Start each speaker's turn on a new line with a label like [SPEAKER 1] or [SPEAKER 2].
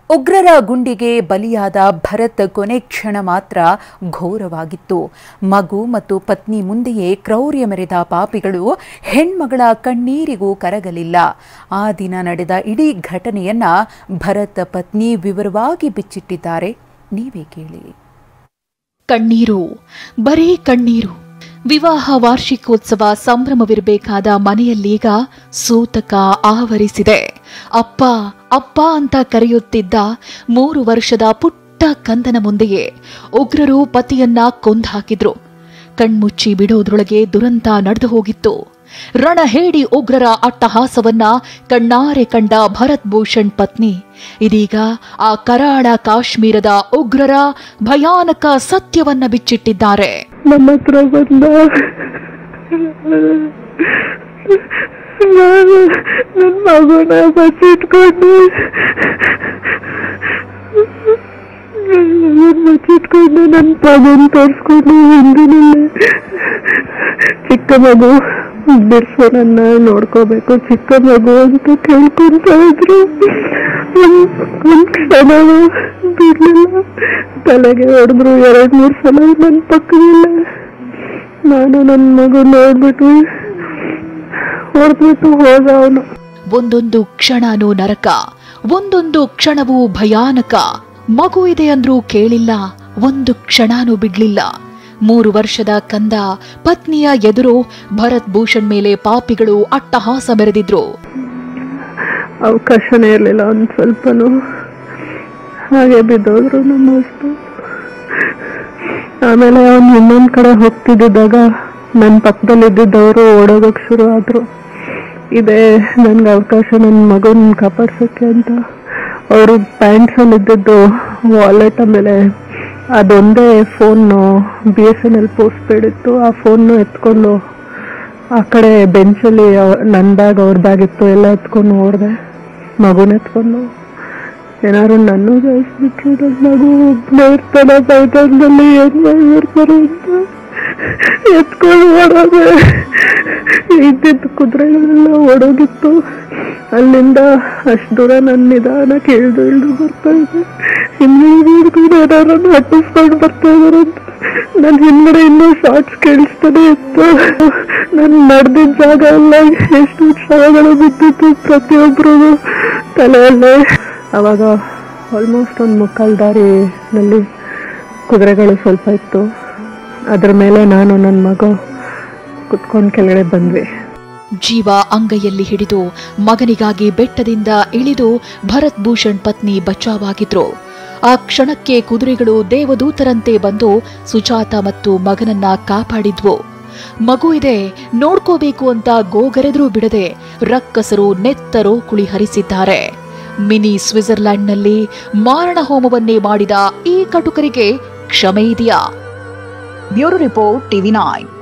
[SPEAKER 1] ಉಗ್ರರ ಗುಂಡಿಗೆ ಬಲಿಯಾದ ಭರತ್ ಕೊನೆ ಕ್ಷಣ ಮಾತ್ರ ಘೋರವಾಗಿತ್ತು. ಮಗು ಮತ್ತು ಪತ್ನಿ ಮುಂದೆಯೇ ಕ್ರೌರ್ಯ ಮೆರೆದ ಪಾಪಿಗಳು ಹೆಣ್ಮಗಳ ಕಣ್ಣೀರಿಗೂ ಕರಗಲಿಲ್ಲ. ಆ ದಿನ ನಡೆದ ಇಡೀ ಘಟನೆಯನ್ನ ಭರತ್ ಪತ್ನಿ ವಿವರವಾಗಿ ಬಿಚ್ಚಿಟ್ಟಿದ್ದಾರೆ. ನೀವೇ ಕೇಳಿ.
[SPEAKER 2] ಕಣ್ಣೀರು, ಬರೀ ಕಣ್ಣೀರು. ವಿವಾಹ ವಾರ್ಷಿಕೋತ್ಸವ ಸಂಭ್ರಮವಿರಬೇಕಾದ ಮನೆಯಲ್ಲೀಗ ಸೂತಕ ಆವರಿಸಿದೆ. ಅಪ್ಪ ಅಪ್ಪ ಅಂತ ಕರೆಯುತ್ತಿದ್ದ 3 ವರ್ಷದ ಪುಟ್ಟ ಕಂದನ ಮುಂದೆಯೇ ಉಗ್ರರು ಪತಿಯನ್ನ ಕೊಂದು ಹಾಕಿದ್ರು. ಕಣ್ಮುಚ್ಚಿ ಬಿಡೋದ್ರೊಳಗೆ ದುರಂತ ನಡೆದು ಹೋಗಿತ್ತು. ರಣಹೇಡಿ ಉಗ್ರರ ಅಟ್ಟಹಾಸವನ್ನ ಕಣ್ಣಾರೆ ಕಂಡ ಭರತ್ ಭೂಷಣ್ ಪತ್ನಿ ಇದೀಗ ಆ ಕರಾಳ ಕಾಶ್ಮೀರದ ಉಗ್ರರ ಭಯಾನಕ ಸತ್ಯವನ್ನ ಬಿಚ್ಚಿಟ್ಟಿದ್ದಾರೆ.
[SPEAKER 3] ನಮ್ಮ ಹತ್ರ ಬಂದ ನನ್ನ ಮಗುನ ಬಚ್ಚಿಟ್ಕೊಂಡು ನನ್ನ ಪದನ ತೋರಿಸ್ಕೊಂಡು ಹಿಂದಿನಲ್ಲೇ ಚಿಕ್ಕ ಮಗು ಬಿಡ್ಸೋ ನನ್ನ ನೋಡ್ಕೋಬೇಕು, ಚಿಕ್ಕ ಮಗು ಅಂತ ಕೇಳ್ಕೊಂತ ಇದ್ರು. ಒಂದ್ ಕ್ಷಣ ಬಿಡ್ಲಿಲ್ಲ. ತಲೆಗೆ ಹೊಡೆದ್ರು 2-3 ಸಲ ನನ್ನ ಪಕ್ಕದಲ್ಲ. ನಾನು ನನ್ನ ಮಗು ನೋಡ್ಬಿಟ್ಟು ಹೊಡೆದ್ಬಿಟ್ಟು ಹೋದ ಅವನು.
[SPEAKER 2] ಒಂದೊಂದು ಕ್ಷಣನೂ ನರಕ, ಒಂದೊಂದು ಕ್ಷಣವೂ ಭಯಾನಕ. ಮಗು ಇದೆ ಅಂದ್ರೂ ಕೇಳಿಲ್ಲ, ಒಂದು ಕ್ಷಣನೂ ಬಿಡ್ಲಿಲ್ಲ. 3 ವರ್ಷದ ಕಂದ ಪತ್ನಿಯ ಎದುರು ಭರತ್ ಭೂಷಣ್ ಮೇಲೆ ಪಾಪಿಗಳು ಅಟ್ಟಹಾಸ ಮೆರೆದಿದ್ರು.
[SPEAKER 3] ಅವಕಾಶನೇ ಇರಲಿಲ್ಲ ಒಂದು ಸ್ವಲ್ಪನೂ. ಹಾಗೆ ಬಿದ್ದೋದ್ರು ನಮ್ಮ ಹಸ್ಬೆಂಡ್. ಆಮೇಲೆ ಅವನು ಇನ್ನೊಂದ್ ಕಡೆ ಹೋಗ್ತಿದ್ದಾಗ ನನ್ನ ಪಕ್ಕದಲ್ಲಿದ್ದವರು ಓಡೋಗಕ್ಕೆ ಶುರು ಆದ್ರು. ಇದೆ ನನ್ಗೆ ಅವಕಾಶ ನನ್ನ ಮಗನ ಕಾಪಾಡ್ಸಕ್ಕೆ ಅಂತ. ಅವರು ಪ್ಯಾಂಟ್ಸಲ್ಲಿ ಇದ್ದಿದ್ದು ವಾಲೆಟ್, ಆಮೇಲೆ ಅದೊಂದೇ ಫೋನು BSNL ಪೋಸ್ಟ್ ಪೇಡ್ ಇತ್ತು. ಆ ಫೋನ್ನು ಎತ್ಕೊಂಡು ಆ ಕಡೆ ಬೆಂಚಲ್ಲಿ ನನ್ನ ಬ್ಯಾಗ್ ಅವ್ರ ಬ್ಯಾಗ್ ಇತ್ತು, ಎಲ್ಲ ಎತ್ಕೊಂಡು ಓಡಿದೆ. ಮಗುನ ಎತ್ಕೊಂಡು ಏನಾದ್ರು ನನ್ನ ಜಾಯಿಸ್ಬಿಟ್ರು. ನನ್ನ ಮಗು ಒಬ್ಬನೇ ಇರ್ತಾನೆ ಬೈದಲ್ಲಿ, ಏನು ಮಾಡಿರ್ತಾರೆ ಅಂತ ಎತ್ಕೊಂಡು ಓಡೋದೆ. ಇದ್ದಿದ್ದು ಕುದುರೆಗಳೆಲ್ಲ ಓಡೋಗಿತ್ತು. ಅಲ್ಲಿಂದ ಅಷ್ಟು ದೂರ ನನ್ನ ನಿಧಾನಕ್ಕೆ ಇಳಿದು ಬರ್ತಾ ಇದೆ. ಹಿಂದೆ ಏನಾರನ್ನು ಹಟ್ಟಿಸ್ಕೊಂಡು ಬರ್ತಾ ಇದಾರೆ ಅಂತ ನನ್ನ ಹಿಂದ್ಗಡೆ ಇನ್ನೂ ಶಾರ್ಟ್ಸ್ ಕೇಳಿಸ್ತಾನೆ ಇತ್ತು. ನಾನು ನಡೆದಿದ್ದ ಜಾಗ ಎಲ್ಲ ಎಷ್ಟು ಶವಗಳು ಬಿದ್ದಿತ್ತು ಪ್ರತಿಯೊಬ್ಬರು ತಲೆಯಲ್ಲೇ. ಅವಾಗ ಆಲ್ಮೋಸ್ಟ್ ಒಂದು 3/4 ದಾರಿನಲ್ಲಿ ಕುದುರೆಗಳು ಸ್ವಲ್ಪ ಇತ್ತು. ಅದ್ರ ಮೇಲೆ ನಾನು ನನ್ನ ಮಗು ಕುತ್ಕೊಂಡು ಕೆಳಗಡೆ ಬಂದ್ವಿ.
[SPEAKER 2] ಜೀವ ಅಂಗೈಯಲ್ಲಿ ಹಿಡಿದು ಮಗನಿಗಾಗಿ ಬೆಟ್ಟದಿಂದ ಇಳಿದು ಭರತ್ ಭೂಷಣ್ ಪತ್ನಿ ಬಚಾವಾಗಿದ್ರು. ಆ ಕ್ಷಣಕ್ಕೆ ಕುದುರೆಗಳು ದೇವದೂತರಂತೆ ಬಂದು ಸುಜಾತ ಮತ್ತು ಮಗನನ್ನ ಕಾಪಾಡಿದ್ವು. ಮಗು ಇದೆ ನೋಡ್ಕೋಬೇಕು ಅಂತ ಗೋಗರೆದ್ರೂ ಬಿಡದೆ ರಕ್ಕಸರು ನೆತ್ತರೋ ಕುಳಿ ಹರಿಸಿದ್ದಾರೆ. ಮಿನಿ ಸ್ವಿಟ್ಜರ್ಲ್ಯಾಂಡ್ನಲ್ಲಿ ಮಾರಣ ಹೋಮವನ್ನೇ ಮಾಡಿದ ಈ ಕಟುಕರಿಗೆ ಕ್ಷಮೆ ಇದೆಯಾ? Bureau report TV9.